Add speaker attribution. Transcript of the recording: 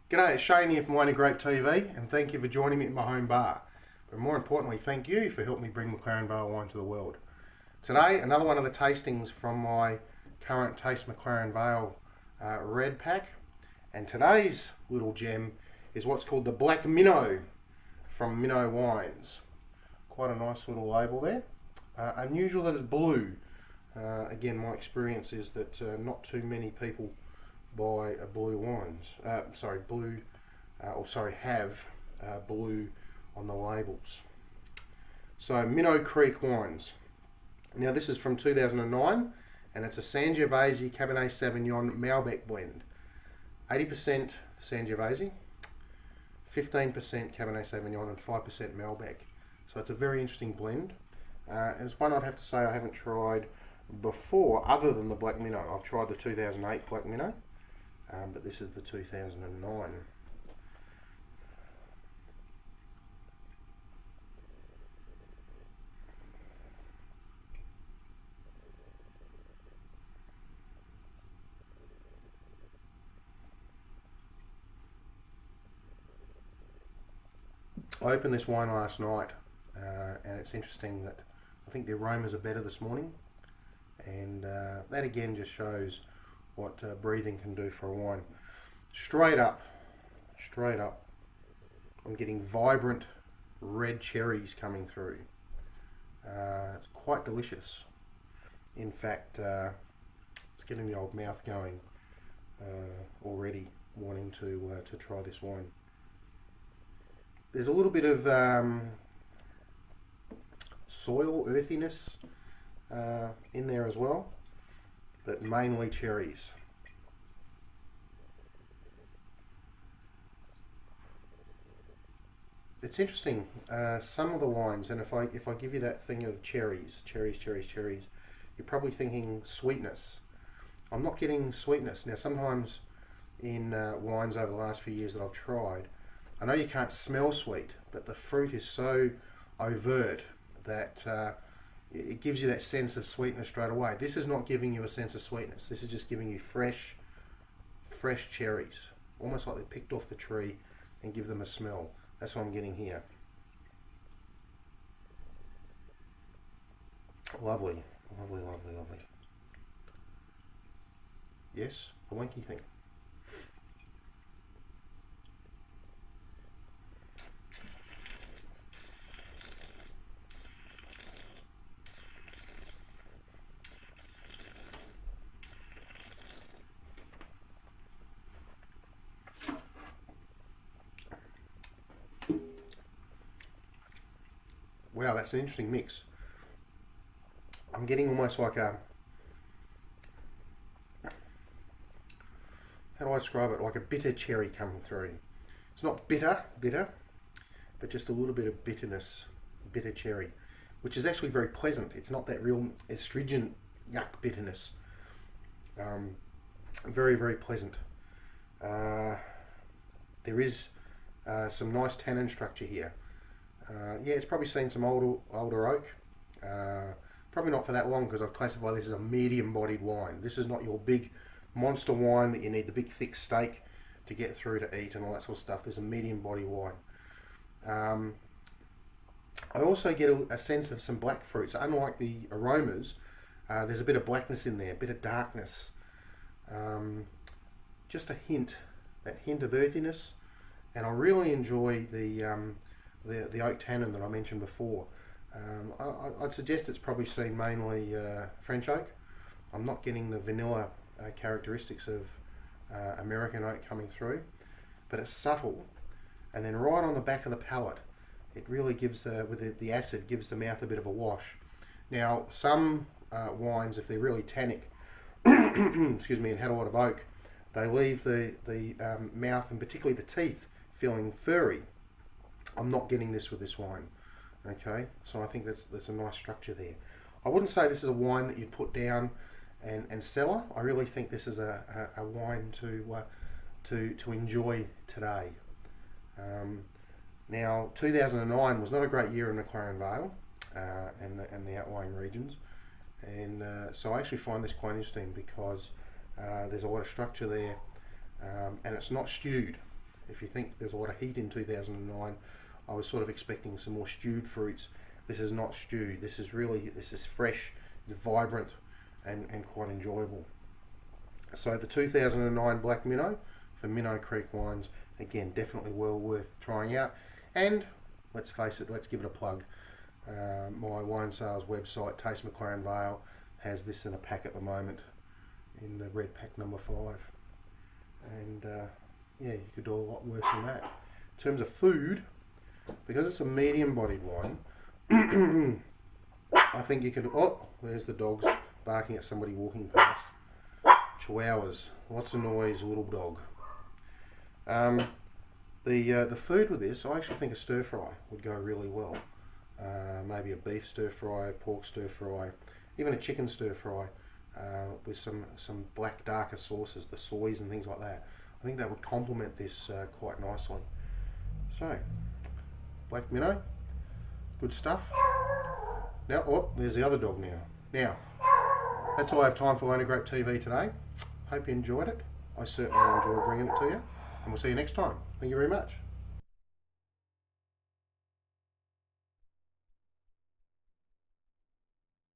Speaker 1: G'day, it's Shane here from Wine and Grape TV, and thank you for joining me at my home bar. But more importantly, thank you for helping me bring McLaren Vale wine to the world. Today, another one of the tastings from my current Taste McLaren Vale red pack. And today's little gem is what's called the Black Minnow from Minnow Wines. Quite a nice little label there. Unusual that it's blue. Again, my experience is that not too many people buy blue wines. Have blue on the labels. So Minnow Creek Wines. Now this is from 2009, and it's a Sangiovese Cabernet Sauvignon Malbec blend. 80% Sangiovese, 15% Cabernet Sauvignon, and 5% Malbec. So it's a very interesting blend, and it's one I'd have to say I haven't tried before, other than the Black Minnow. I've tried the 2008 Black Minnow, but this is the 2009. I opened this wine last night, and it's interesting that I think the aromas are better this morning, and that again just shows what breathing can do for a wine. Straight up, I'm getting vibrant red cherries coming through. It's quite delicious. In fact, it's getting the old mouth going already, wanting to try this wine. There's a little bit of soil earthiness in there as well, but mainly cherries. It's interesting, some of the wines, and if I give you that thing of cherries, you're probably thinking sweetness. I'm not getting sweetness. Now sometimes in wines over the last few years that I've tried, I know you can't smell sweet, but the fruit is so overt that it gives you that sense of sweetness straight away. This is not giving you a sense of sweetness. This is just giving you fresh cherries, almost like they picked off the tree and give them a smell. That's what I'm getting here. Lovely. Yes, the winky thing. Wow, that's an interesting mix. I'm getting almost like a, how do I describe it? Like a bitter cherry coming through. It's not bitter, but just a little bit of bitterness, bitter cherry, which is actually very pleasant. It's not that real astringent yuck bitterness. Very pleasant. There is some nice tannin structure here. Yeah, it's probably seen some older oak. Probably not for that long, because I'd classify this as a medium-bodied wine. This is not your big monster wine that you need the big thick steak to get through to eat and all that sort of stuff. There's a medium-bodied wine. I also get a sense of some black fruits. Unlike the aromas, there's a bit of blackness in there, a bit of darkness. Just a hint, that hint of earthiness, and I really enjoy the oak tannin that I mentioned before. I'd suggest it's probably seen mainly French oak. I'm not getting the vanilla characteristics of American oak coming through, but it's subtle, and then right on the back of the palate, it really gives with the acid, gives the mouth a bit of a wash. Now some wines, if they're really tannic, excuse me, and had a lot of oak, they leave the mouth and particularly the teeth feeling furry. I'm not getting this with this wine. Okay, so I think that's a nice structure there. I wouldn't say this is a wine that you put down and cellar. I really think this is a wine to enjoy today. Now 2009 was not a great year in McLaren Vale and the outlying regions, and so I actually find this quite interesting because there's a lot of structure there, and it's not stewed. If you think there's a lot of heat in 2009, I was sort of expecting some more stewed fruits. This is not stewed. This is fresh, it's vibrant, and quite enjoyable. So the 2009 Black Minnow for Minnow Creek Wines, again, definitely well worth trying out. And let's face it, let's give it a plug. My wine sales website, Taste McLaren Vale, has this in a pack at the moment, in the red pack number 5. And yeah, you could do a lot worse than that. In terms of food, because it's a medium-bodied wine, I think you can. Oh, there's the dogs barking at somebody walking past. Chihuahuas, lots of noise, little dog. The food with this, I actually think a stir fry would go really well. Maybe a beef stir fry, pork stir fry, even a chicken stir fry with some black darker sauces, the soys and things like that. I think that would complement this quite nicely. So, Black Minnow, good stuff. Now, oh, there's the other dog now. Now, that's all I have time for Owner Grape TV today. Hope you enjoyed it. I certainly enjoyed bringing it to you. And we'll see you next time. Thank you very much.